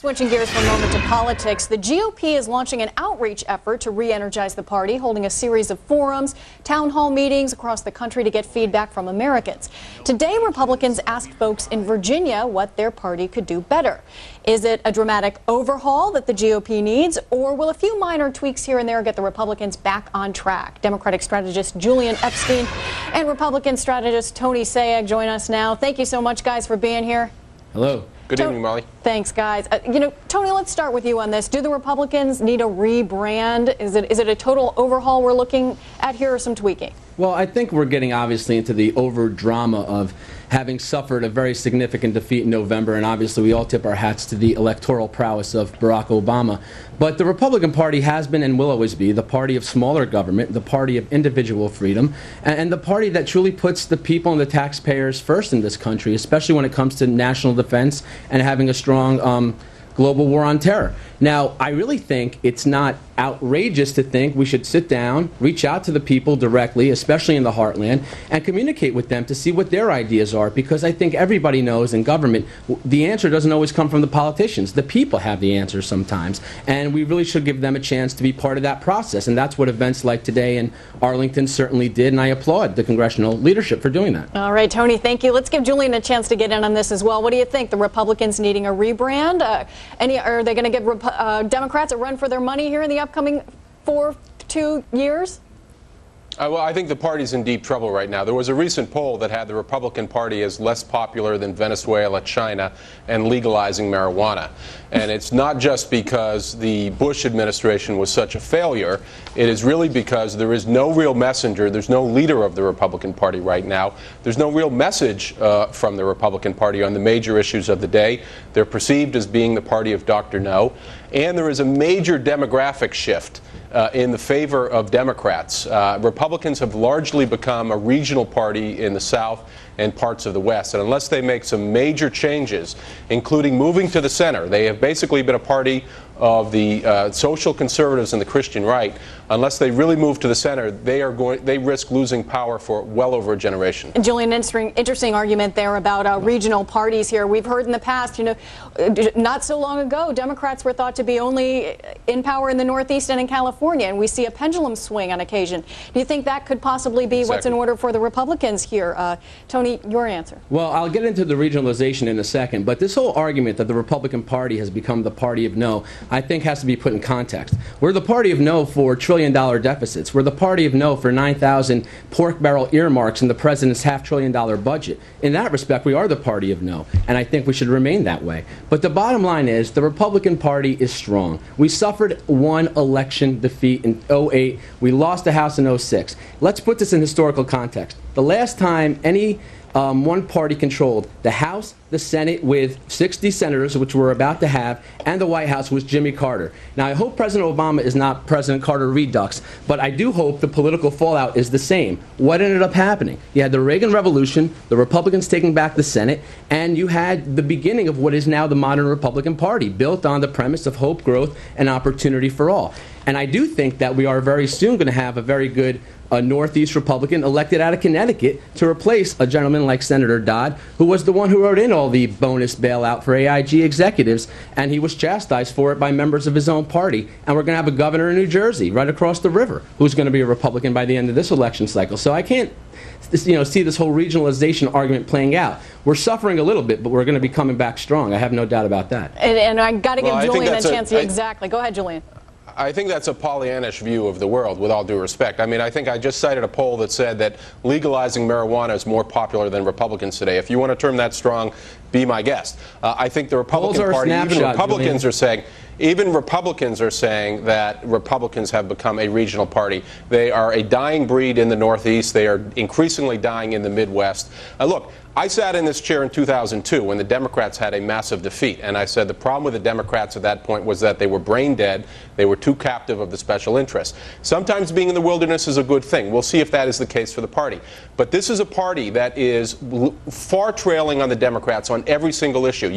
Switching gears for a moment to politics, the GOP is launching an outreach effort to re-energize the party, holding a series of forums, town hall meetings across the country to get feedback from Americans. Today, Republicans asked folks in Virginia what their party could do better. Is it a dramatic overhaul that the GOP needs, or will a few minor tweaks here and there get the Republicans back on track? Democratic strategist Julian Epstein and Republican strategist Tony Sayegh join us now. Thank you so much, guys, for being here. Hello. Good evening, Molly. Thanks, guys. Tony, let's start with you on this. Do the Republicans need a rebrand? Is it a total overhaul we're looking at here, or some tweaking? Well, I think we're getting obviously into the over-drama of having suffered a very significant defeat in November, and obviously we all tip our hats to the electoral prowess of Barack Obama. But the Republican Party has been and will always be the party of smaller government, the party of individual freedom, and the party that truly puts the people and the taxpayers first in this country, especially when it comes to national defense and having a strong global war on terror. Now, I really think it's not outrageous to think we should sit down, reach out to the people directly, especially in the heartland, and communicate with them to see what their ideas are, because I think everybody knows in government the answer doesn't always come from the politicians. The people have the answers sometimes, and we really should give them a chance to be part of that process, and that's what events like today in Arlington certainly did, and I applaud the congressional leadership for doing that. All right, Tony, thank you. Let's give Julian a chance to get in on this as well. What do you think? The Republicans needing a rebrand? Are they going to give Democrats a run for their money here in the upcoming 2 years? Well, I think the party's in deep trouble right now. There was a recent poll that had the Republican Party as less popular than Venezuela, China, and legalizing marijuana. And it's not just because the Bush administration was such a failure. It is really because there is no real messenger. There's no leader of the Republican Party right now. There's no real message from the Republican Party on the major issues of the day. They're perceived as being the party of Dr. No. And there is a major demographic shift in the favor of Democrats. Republicans have largely become a regional party in the South and parts of the West. And unless they make some major changes, including moving to the center, they have basically been a party of the social conservatives and the Christian right. Unless they really move to the center, they risk losing power for well over a generation. And Julian, interesting argument there about regional parties here. We've heard in the past, not so long ago, Democrats were thought to be only in power in the Northeast and in California, and we see a pendulum swing on occasion. Do you think that could possibly be what's in order for the Republicans here? Tony, your answer. Well, I'll get into the regionalization in a second, but this whole argument that the Republican Party has become the party of no, I think has to be put in context. We're the party of no for trillion-dollar deficits. We're the party of no for 9,000 pork barrel earmarks in the president's $500 billion budget. In that respect, we are the party of no, and I think we should remain that way. But the bottom line is the Republican Party is strong. We suffered one election defeat in 2008. We lost the House in 2006. Let's put this in historical context. The last time any one party controlled the House, the Senate with 60 senators, which we're about to have, and the White House was Jimmy Carter. Now, I hope President Obama is not President Carter Redux, but I do hope the political fallout is the same. What ended up happening? You had the Reagan Revolution, the Republicans taking back the Senate, and you had the beginning of what is now the modern Republican Party, built on the premise of hope, growth, and opportunity for all. And I do think that we are very soon going to have a very good Northeast Republican elected out of Connecticut to replace a gentleman like Senator Dodd, who was the one who wrote in all the bonus bailout for AIG executives, and he was chastised for it by members of his own party. And we're going to have a governor in New Jersey, right across the river, who's going to be a Republican by the end of this election cycle. So I can't see this whole regionalization argument playing out. We're suffering a little bit, but we're going to be coming back strong. I have no doubt about that. And I got to give Julian a chance. Exactly. Go ahead, Julian. I think that's a Pollyannish view of the world, with all due respect. I mean, I think I just cited a poll that said that legalizing marijuana is more popular than Republicans today. If you want to term that strong, be my guest. I think the Republican Party, even Republicans are saying that Republicans have become a regional party. They are a dying breed in the Northeast. They are increasingly dying in the Midwest. Look, I sat in this chair in 2002 when the Democrats had a massive defeat, and I said the problem with the Democrats at that point was that they were brain dead. They were too captive of the special interests. Sometimes being in the wilderness is a good thing. We'll see if that is the case for the party. But this is a party that is far trailing on the Democrats on on every single issue.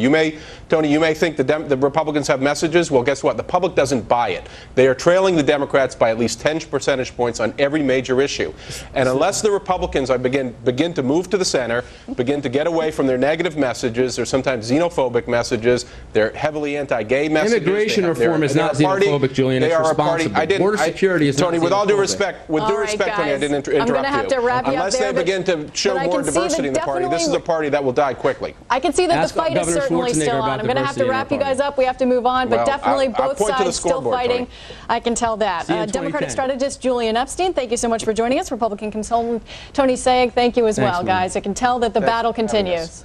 Tony, you may think the Republicans have messages. Well, guess what? The public doesn't buy it. They are trailing the Democrats by at least 10 percentage points on every major issue. And unless the Republicans begin to move to the center, begin to get away from their negative messages, their sometimes xenophobic messages, their heavily anti-gay messages. Immigration reform is not xenophobic, Julian. It's responsible. Border security is Tony, not with all due xenophobic. respect, Tony, I didn't interrupt I'm going to have to wrap you Unless up there, they begin to show more diversity in the party, this is a party that will die quickly. I can see that Ask the fight is Governor certainly Schwarzenegger still on. about I'm going to have to diversity in wrap our you guys party. up. We have to move on, but Well, definitely I'll both point to the sides still scoreboard, fighting. Tony. I can tell that. See you in Democratic 2010. strategist Julian Epstein, thank you so much for joining us. Republican consultant Tony Sayegh, thank you as well, man. guys. I can tell that the battle continues.